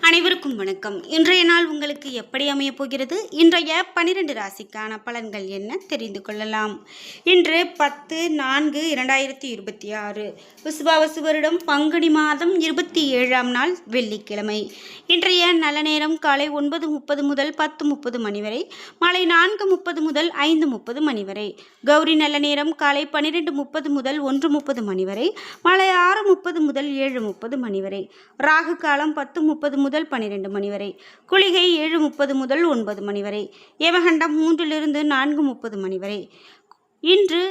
அனைவருக்கும் வணக்கம். இன்றைய நாள் உங்களுக்கு எப்படி அமையப் போகிறது? இன்றைய 12 ராசிக்கான பலன்கள் என்ன தெரிந்து கொள்ளலாம். இன்று 10/4/2026 விசுவாவசு வருடம் பங்குனி மாதம் 27ஆம் நாள் வெள்ளிக்கிழமை. இன்றைய நல்ல நேரம் காலை 9:30 முதல் 10:30 மணி வரை, மாலை 4:30 முதல் 5:30 மணி வரை. கௌரி நல்ல நேரம் காலை 12:30 முதல் 1:30 மணி வரை, மாலை 6:30 முதல் 7:30 மணி வரை. ராகு காலம் 10:30 முதல் 12 மணி வரை. குளிகை 7:30 முதல் 9 மணி வரை. யமகண்டம் 3 - 4:30 மணி வரை. இன்று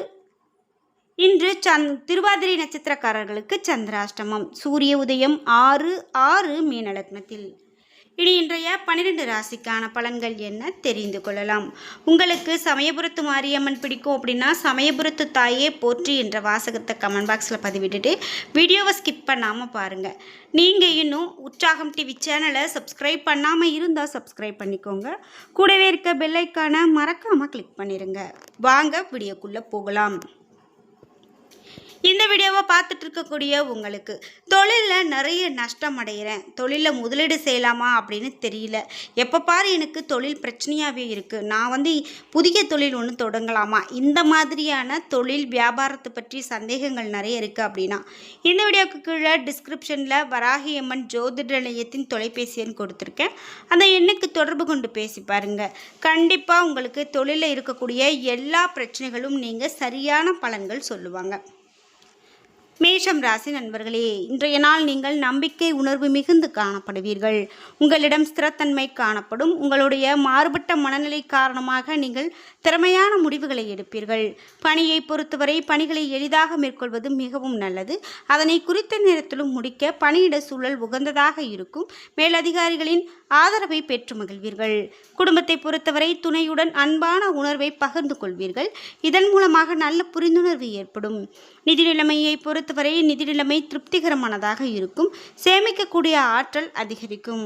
திருவாதிரை நட்சத்திரக்காரர்களுக்கு சந்திராஷ்டமம். சூரிய உதயம் 6:06 மீன லக்னத்தில். இனி இன்றைய 12 ராசிக்கான பலன்கள் என்ன தெரிந்து கொள்ளலாம். உங்களுக்கு சமயபுரத்து மாரியம்மன் பிடிக்கும் அப்படின்னா சமயபுரத்து தாயே போற்றி என்ற வாசகத்தை கமெண்ட் பாக்ஸில் பதிவிட்டுட்டு வீடியோவை ஸ்கிப் பண்ணாமல் பாருங்கள். நீங்கள் இன்னும் உற்சாகம் டிவி சேனலை சப்ஸ்கிரைப் பண்ணாமல் இருந்தால் சப்ஸ்கிரைப் பண்ணிக்கோங்க. கூடவே இருக்க பெல் ஐக்கானை மறக்காமல் கிளிக் பண்ணிடுங்க. வாங்க வீடியோக்குள்ளே போகலாம். இந்த வீடியோவை பார்த்துட்டு இருக்கக்கூடிய உங்களுக்கு தொழிலில் நிறைய நஷ்டம் அடைகிறேன், தொழிலில் முதலீடு செய்யலாமா அப்படின்னு தெரியல, எப்போ பாரு எனக்கு தொழில் பிரச்சனையாகவே இருக்குது, நான் புதிய தொழில் ஒன்று தொடங்கலாமா, இந்த மாதிரியான தொழில் வியாபாரத்தை பற்றி சந்தேகங்கள் நிறைய இருக்குது அப்படின்னா இந்த வீடியோவுக்கு கீழே டிஸ்கிரிப்ஷனில் வராகியம்மன் ஜோதிட நிலையத்தின் தொலைபேசி எண் கொடுத்துருக்கேன். அந்த எண்ணுக்கு தொடர்பு கொண்டு பேசி பாருங்கள். கண்டிப்பாக உங்களுக்கு தொழிலில் இருக்கக்கூடிய எல்லா பிரச்சனைகளும் நீங்கள் சரியான பலன்கள் சொல்லுவாங்க. மேஷம் ராசி நண்பர்களே, இன்றைய நாள் நீங்கள் நம்பிக்கை உணர்வு மிகுந்து காணப்படுவீர்கள். உங்களிடம் ஸ்திரத்தன்மை காணப்படும். உங்களுடைய மாறுபட்ட மனநிலை காரணமாக நீங்கள் திறமையான முடிவுகளை எடுப்பீர்கள். பணியை பொறுத்தவரை பணிகளை எளிதாக மேற்கொள்வது மிகவும் நல்லது. அதனை குறித்த நேரத்திலும் முடிக்க பணியிட சூழல் உகந்ததாக இருக்கும். மேலதிகாரிகளின் ஆதரவை பெற்று மகிழ்வீர்கள். குடும்பத்தை பொறுத்தவரை துணையுடன் அன்பான உணர்வை பகிர்ந்து கொள்வீர்கள். இதன் மூலமாக நல்ல புரிந்துணர்வு ஏற்படும். நிதி நிலைமையை பொறுத்தவரை நிதி நிலைமை திருப்திகரமானதாக இருக்கும். சேமிக்கக்கூடிய ஆற்றல் அதிகரிக்கும்.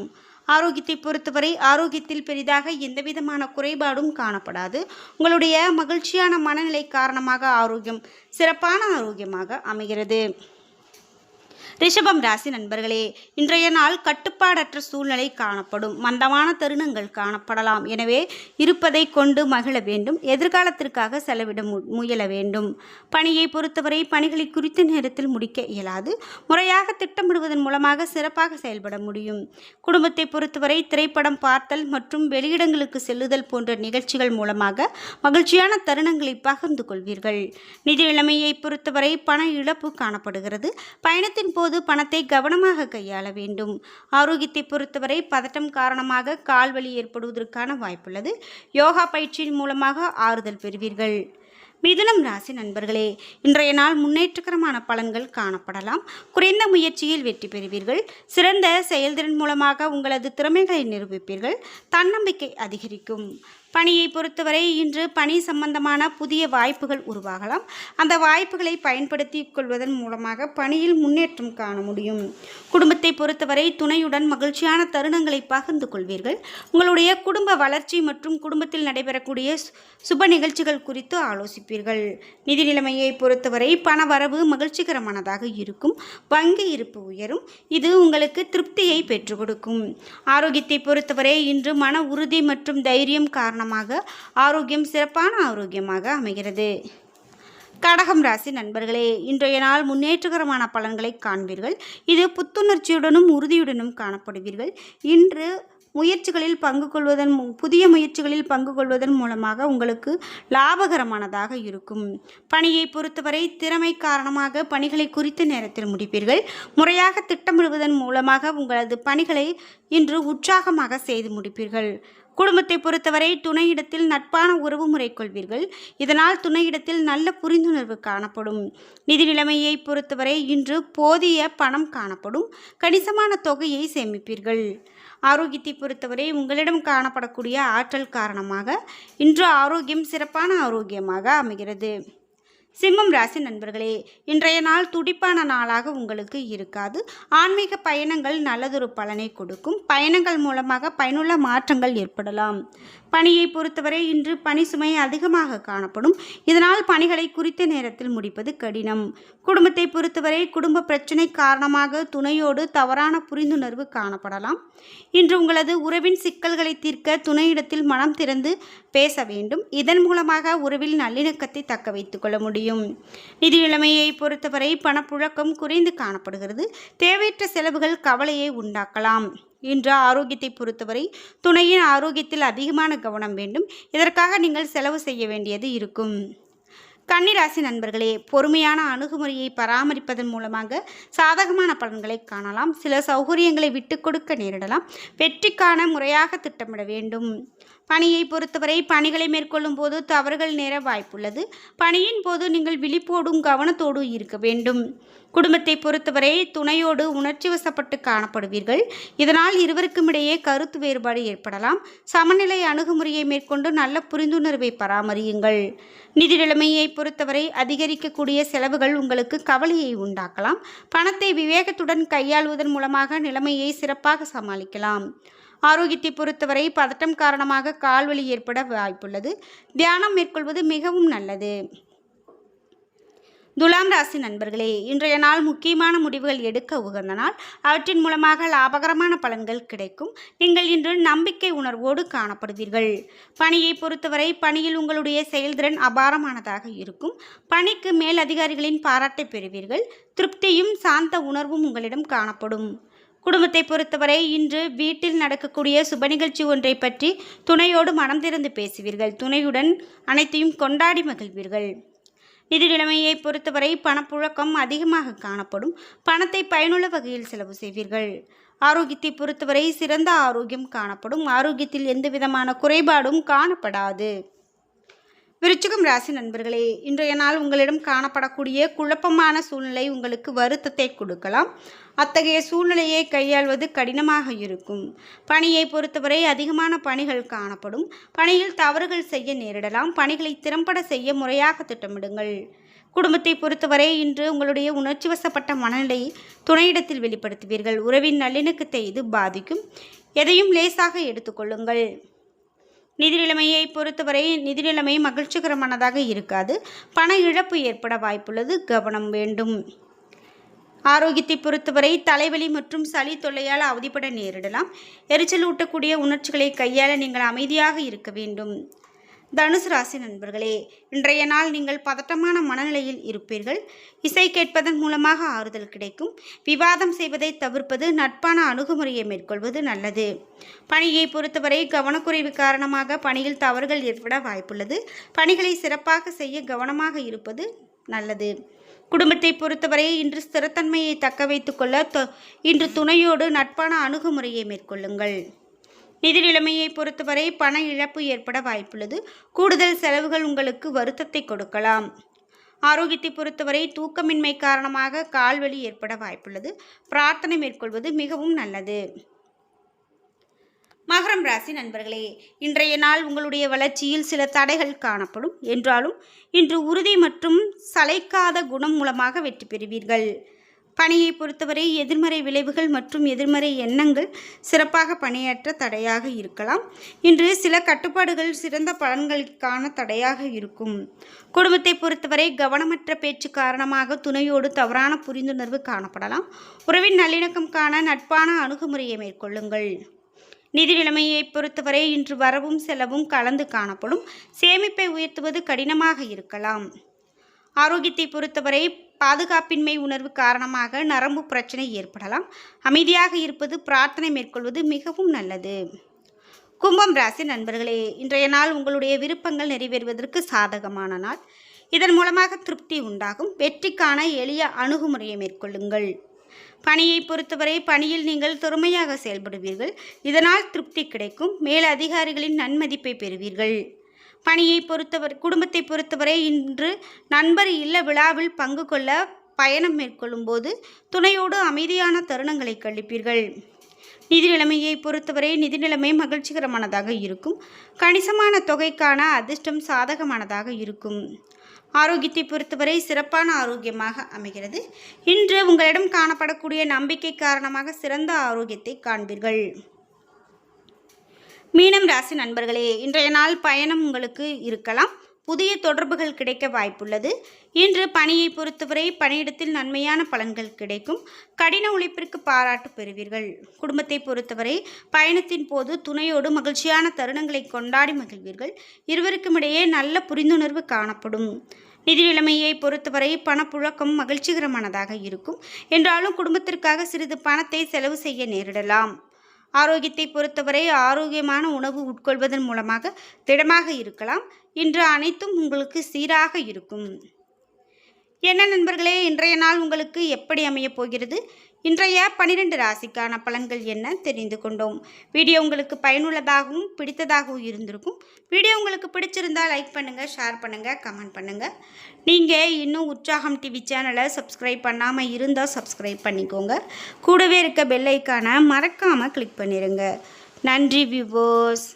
ஆரோக்கியத்தை பொறுத்தவரை ஆரோக்கியத்தில் பெரிதாக எந்தவிதமான குறைபாடும் காணப்படாது. உங்களுடைய மகிழ்ச்சியான மனநிலை காரணமாக ஆரோக்கியம் சிறப்பான ஆரோக்கியமாக அமைகிறது. ரிஷபம் ராசி நண்பர்களே, இன்றைய நாள் கட்டுப்பாடற்ற சூழ்நிலை காணப்படும். மந்தமான தருணங்கள் காணப்படலாம். எனவே இருப்பதை கொண்டு மகிழ வேண்டும். எதிர்காலத்திற்காக செலவிட முயல வேண்டும். பணியை பொறுத்தவரை பணிகளை குறித்த நேரத்தில் முடிக்க இயலாது. முறையாக திட்டமிடுவதன் மூலமாக சிறப்பாக செயல்பட முடியும். குடும்பத்தை பொறுத்தவரை திரைப்படம் பார்த்தல் மற்றும் வெளியிடங்களுக்கு செல்லுதல் போன்ற நிகழ்ச்சிகள் மூலமாக மகிழ்ச்சியான தருணங்களை பகிர்ந்து கொள்வீர்கள். நிதி நிலைமையை பொறுத்தவரை பண இழப்பு காணப்படுகிறது. பயணத்தின் போது பணத்தை கவனமாக கையாள வேண்டும். ஆரோக்கியத்தை பொறுத்தவரை பதட்டம் காரணமாக கால்வலி ஏற்படுவதற்கான வாய்ப்புள்ளது. யோகா பயிற்சியின் மூலமாக ஆறுதல் பெறுவீர்கள். மிதுனம் ராசி நண்பர்களே, இன்றைய நாள் முன்னேற்றகரமான பலன்கள் காணப்படலாம். குறைந்த முயற்சியில் வெற்றி பெறுவீர்கள். சிறந்த செயல்திறன் மூலமாக உங்களது திறமைகளை நிரூபிப்பீர்கள். தன்னம்பிக்கை அதிகரிக்கும். பணியை பொறுத்தவரை இன்று பணி சம்பந்தமான புதிய வாய்ப்புகள் உருவாகலாம். அந்த வாய்ப்புகளை பயன்படுத்தி கொள்வதன் மூலமாக பணியில் முன்னேற்றம் காண முடியும். குடும்பத்தை பொறுத்தவரை துணையுடன் மகிழ்ச்சியான தருணங்களை பகிர்ந்து கொள்வீர்கள். உங்களுடைய குடும்ப வளர்ச்சி மற்றும் குடும்பத்தில் நடைபெறக்கூடிய சுப நிகழ்ச்சிகள் குறித்து ஆலோசிப்பீர்கள். நிதி நிலைமையை பொறுத்தவரை பண வரவு மகிழ்ச்சிகரமானதாக இருக்கும். வங்கி இருப்பு உயரும். இது உங்களுக்கு திருப்தியை பெற்றுக் கொடுக்கும். ஆரோக்கியத்தை பொறுத்தவரை இன்று மன உறுதி மற்றும் தைரியம் காரணமாக ஆரோக்கியம் சிறப்பான ஆரோக்கியமாக அமைகிறது. கடகம் ராசி நண்பர்களே, இன்றைய நாள் முன்னேற்றகரமான பலன்களை காண்பீர்கள். இது புத்துணர்ச்சியுடனும் உறுதியுடனும் காணப்படுவீர்கள். இன்று புதிய முயற்சிகளில் பங்கு கொள்வதன் மூலமாக உங்களுக்கு லாபகரமானதாக இருக்கும். பணியை பொறுத்தவரை திறமை காரணமாக பணிகளை குறித்த நேரத்தில் முடிப்பீர்கள். முறையாக திட்டமிடுவதன் மூலமாக உங்களது பணிகளை இன்று உற்சாகமாக செய்து முடிப்பீர்கள். குடும்பத்தை பொறுத்தவரை துணையிடத்தில் நட்பான உறவு முறை கொள்வீர்கள். இதனால் துணையிடத்தில் நல்ல புரிந்துணர்வு காணப்படும். நிதி நிலைமையை பொறுத்தவரை இன்று போதிய பணம் காணப்படும். கணிசமான தொகையை சேமிப்பீர்கள். ஆரோக்கியத்தை பொறுத்தவரை உங்களிடம் காணப்படக்கூடிய ஆற்றல் காரணமாக இன்று ஆரோக்கியம் சிறப்பான ஆரோக்கியமாக அமைகிறது. சிம்மம் ராசி நண்பர்களே, இன்றைய நாள் துடிப்பான நாளாக உங்களுக்கு இருக்காது. ஆன்மீக பயணங்கள் நல்லதொரு பலனை கொடுக்கும். பயணங்கள் மூலமாக பயனுள்ள மாற்றங்கள் ஏற்படலாம். பணியை பொறுத்தவரை இன்று பணி சுமை அதிகமாக காணப்படும். இதனால் பணிகளை குறித்த நேரத்தில் முடிப்பது கடினம். குடும்பத்தை பொறுத்தவரை குடும்ப பிரச்சனை காரணமாக துணையோடு தவறான புரிந்துணர்வு காணப்படலாம். இன்று உங்களது உறவின் சிக்கல்களை தீர்க்க துணையிடத்தில் மனம் திறந்து பேச வேண்டும். இதன் மூலமாக உறவில் நல்லிணக்கத்தை தக்க வைத்துக் கொள்ள முடியும். நிதி நிலைமையை பொறுத்தவரை பணப்புழக்கம் குறைந்து காணப்படுகிறது. தேவையற்ற செலவுகள் கவலையை உண்டாக்கலாம். இன்று ஆரோக்கியத்தை பொறுத்தவரை துணையின் ஆரோக்கியத்தில் அதிகமான கவனம் வேண்டும். இதற்காக நீங்கள் செலவு செய்ய வேண்டியது இருக்கும். கன்னிராசி நண்பர்களே, பொறுமையான அணுகுமுறையை பராமரிப்பதன் மூலமாக சாதகமான பலன்களை காணலாம். சில சௌகரியங்களை விட்டு கொடுக்க நேரிடலாம். வெற்றிக்கான முறையாக திட்டமிட வேண்டும். பணியை பொறுத்தவரை பணிகளை மேற்கொள்ளும் போது தவறுகள் நேர வாய்ப்புள்ளது. பணியின் போது நீங்கள் விழிப்போடும் கவனத்தோடும் இருக்க வேண்டும். குடும்பத்தை பொறுத்தவரை துணையோடு உணர்ச்சி வசப்பட்டு காணப்படுவீர்கள். இதனால் இருவருக்கும் இடையே கருத்து வேறுபாடு ஏற்படலாம். சமநிலை அணுகுமுறையை மேற்கொண்டு நல்ல புரிந்துணர்வை பராமரியுங்கள். நிதி நிலைமையை பொறுத்தவரை அதிகரிக்கக்கூடிய செலவுகள் உங்களுக்கு கவலையை உண்டாக்கலாம். பணத்தை விவேகத்துடன் கையாளுவதன் மூலமாக நிலைமையை சிறப்பாக சமாளிக்கலாம். ஆரோக்கியத்தை பொறுத்தவரை பதட்டம் காரணமாக கால்வலி ஏற்பட வாய்ப்புள்ளது. தியானம் மேற்கொள்வது மிகவும் நல்லது. துலாம் ராசி நண்பர்களே, இன்றைய நாள் முக்கியமான முடிவுகள் எடுக்க உகந்த நாள். அவற்றின் மூலமாக லாபகரமான பலன்கள் கிடைக்கும். நீங்கள் இன்று நம்பிக்கை உணர்வோடு காணப்படுவீர்கள். பணியை பொறுத்தவரை பணியில் உங்களுடைய செயல்திறன் அபாரமானதாக இருக்கும். பணிக்கு மேல் அதிகாரிகளின் பாராட்டை பெறுவீர்கள். திருப்தியும் சாந்த உணர்வும் உங்களிடம் காணப்படும். குடும்பத்தை பொறுத்தவரை இன்று வீட்டில் நடக்கக்கூடிய சுப நிகழ்ச்சி ஒன்றை பற்றி துணையோடு மனம் திறந்து பேசுவீர்கள். துணையுடன் அனைத்தையும் கொண்டாடி மகிழ்வீர்கள். நிதி நிலைமையை பொறுத்தவரை பணப்புழக்கம் அதிகமாக காணப்படும். பணத்தை பயனுள்ள வகையில் செலவு செய்வீர்கள். ஆரோக்கியத்தை பொறுத்தவரை சிறந்த ஆரோக்கியம் காணப்படும். ஆரோக்கியத்தில் எந்த விதமான குறைபாடும் காணப்படாது. விருச்சிகம் ராசி நண்பர்களே, இன்றைய நாள் உங்களிடம் காணப்படக்கூடிய குழப்பமான சூழ்நிலை உங்களுக்கு வருத்தத்தை கொடுக்கலாம். அத்தகைய சூழ்நிலையை கையாள்வது கடினமாக இருக்கும். பணியை பொறுத்தவரை அதிகமான பணிகள் காணப்படும். பணியில் தவறுகள் செய்ய நேரிடலாம். பணிகளை திறம்பட செய்ய முறையாக திட்டமிடுங்கள். குடும்பத்தை பொறுத்தவரை இன்று உங்களுடைய உணர்ச்சி வசப்பட்ட மனநிலையை துணையிடத்தில் வெளிப்படுத்துவீர்கள். உறவின் நல்லிணக்கத்தை இது பாதிக்கும். எதையும் லேசாக எடுத்துக்கொள்ளுங்கள். நிதி நிலைமையை பொறுத்தவரை நிதி நிலைமை மகிழ்ச்சிகரமானதாக இருக்காது. பண இழப்பு ஏற்பட வாய்ப்புள்ளது. கவனம் வேண்டும். ஆரோக்கியத்தை பொறுத்தவரை தலைவலி மற்றும் சளி தொல்லையால் அவதிப்பட நேரிடலாம். எரிச்சல் ஊட்டக்கூடிய உணர்ச்சிகளை கையாள நீங்கள் அமைதியாக இருக்க வேண்டும். தனுசு ராசி நண்பர்களே, இன்றைய நாள் நீங்கள் பதட்டமான மனநிலையில் இருப்பீர்கள். இசை கேட்பதன் மூலமாக ஆறுதல் கிடைக்கும். விவாதம் செய்வதை தவிர்ப்பது, நட்பான அணுகுமுறையை மேற்கொள்வது நல்லது. பணியை பொறுத்தவரை கவனக்குறைவு காரணமாக பணியில் தவறுகள் ஏற்பட வாய்ப்புள்ளது. பணிகளை சிறப்பாக செய்ய கவனமாக இருப்பது நல்லது. குடும்பத்தை பொறுத்தவரை இன்று ஸ்திரத்தன்மையை தக்க வைத்துக் கொள்ள இன்று துணையோடு நட்பான அணுகுமுறையை மேற்கொள்ளுங்கள். நிதி நிலைமையை பொறுத்தவரை பண இழப்பு ஏற்பட வாய்ப்புள்ளது. கூடுதல் செலவுகள் உங்களுக்கு வருத்தத்தை கொடுக்கலாம். ஆரோக்கியத்தை பொறுத்தவரை தூக்கமின்மை காரணமாக கால்வலி ஏற்பட வாய்ப்புள்ளது. பிரார்த்தனை மேற்கொள்வது மிகவும் நல்லது. மகரம் ராசி நண்பர்களே, இன்றைய நாள் உங்களுடைய வளர்ச்சியில் சில தடைகள் காணப்படும். என்றாலும் இன்று உறுதி மற்றும் சளைக்காத குணம் மூலமாக வெற்றி பெறுவீர்கள். பணியை பொறுத்தவரை எதிர்மறை விளைவுகள் மற்றும் எதிர்மறை எண்ணங்கள் சிறப்பாக பணியாற்ற தடையாக இருக்கலாம். இன்று சில கட்டுப்பாடுகள் சிறந்த பலன்களுக்கான தடையாக இருக்கும். குடும்பத்தை பொறுத்தவரை கவனமற்ற பேச்சு காரணமாக துணையோடு தவறான புரிந்துணர்வு காணப்படலாம். உறவின் நல்லிணக்கம் காண நட்பான அணுகுமுறையை மேற்கொள்ளுங்கள். நிதி நிலைமையை பொறுத்தவரை இன்று வரவும் செலவும் கலந்து காணப்படும். சேமிப்பை உயர்த்துவது கடினமாக இருக்கலாம். ஆரோக்கியத்தை பொறுத்தவரை பாதுகாப்பின்மை உணர்வு காரணமாக நரம்பு பிரச்சனை ஏற்படலாம். அமைதியாக இருப்பது, பிரார்த்தனை மேற்கொள்வது மிகவும் நல்லது. கும்பம் ராசி நண்பர்களே, இன்றைய நாள் உங்களுடைய விருப்பங்கள் நிறைவேறுவதற்கு சாதகமான நாள். இதன் மூலமாக திருப்தி உண்டாகும். வெற்றிக்கான எளிய அணுகுமுறையை மேற்கொள்ளுங்கள். பணியை பொறுத்தவரை பணியில் நீங்கள் திறமையாக செயல்படுவீர்கள். இதனால் திருப்தி கிடைக்கும். மேல் அதிகாரிகளின் நன்மதிப்பை பெறுவீர்கள். பணியை பொறுத்தவரை குடும்பத்தை பொறுத்தவரை இன்று நண்பர் இல்ல விழாவில் பங்கு கொள்ள பயணம் மேற்கொள்ளும் போது துணையோடு அமைதியான தருணங்களை கழிப்பீர்கள். நிதி நிலைமையை பொறுத்தவரை நிதி நிலைமை மகிழ்ச்சிகரமானதாக இருக்கும். கணிசமான தொகைக்கான அதிர்ஷ்டம் சாதகமானதாக இருக்கும். ஆரோக்கியத்தை பொறுத்தவரை சிறப்பான ஆரோக்கியமாக அமைகிறது. இன்று உங்களிடம் காணப்படக்கூடிய நம்பிக்கை காரணமாக சிறந்த ஆரோக்கியத்தை காண்பீர்கள். மீனம் ராசி நண்பர்களே, இன்றைய நாள் பயணம் உங்களுக்கு இருக்கலாம். புதிய தொடர்புகள் கிடைக்க வாய்ப்புள்ளது. இன்று பணியை பொறுத்தவரை பணியிடத்தில் நன்மையான பலன்கள் கிடைக்கும். கடின உழைப்பிற்கு பாராட்டு பெறுவீர்கள். குடும்பத்தை பொறுத்தவரை பயணத்தின் போது துணையோடு மகிழ்ச்சியான தருணங்களை கொண்டாடி மகிழ்வீர்கள். இருவருக்கும் இடையே நல்ல புரிந்துணர்வு காணப்படும். நிதி நிலைமையை பொறுத்தவரை பணப்புழக்கம் மகிழ்ச்சிகரமானதாக இருக்கும். என்றாலும் குடும்பத்திற்காக சிறிது பணத்தை செலவு செய்ய நேரிடலாம். ஆரோக்கியத்தை பொறுத்தவரை ஆரோக்கியமான உணவு உட்கொள்வதன் மூலமாக திடமாக இருக்கலாம். இன்று அனைத்தும் உங்களுக்கு சீராக இருக்கும். என்ன நண்பர்களே, இன்றைய நாள் உங்களுக்கு எப்படி அமையப் போகிறது? இன்றைய 12 ராசிக்கான பலன்கள் என்ன தெரிந்து கொண்டோம். வீடியோ உங்களுக்கு பயனுள்ளதாகவும் பிடித்ததாகவும் இருந்திருக்கும். வீடியோ உங்களுக்கு பிடிச்சிருந்தால் லைக் பண்ணுங்கள், ஷேர் பண்ணுங்கள், கமெண்ட் பண்ணுங்கள். நீங்கள் இன்னும் உற்சாகம் டிவி சேனலை சப்ஸ்கிரைப் பண்ணாமல் இருந்தால் சப்ஸ்கிரைப் பண்ணிக்கோங்க. கூடவே இருக்க பெல் ஐக்கானை மறக்காமல் கிளிக் பண்ணிடுங்க. நன்றி வியூவர்ஸ்.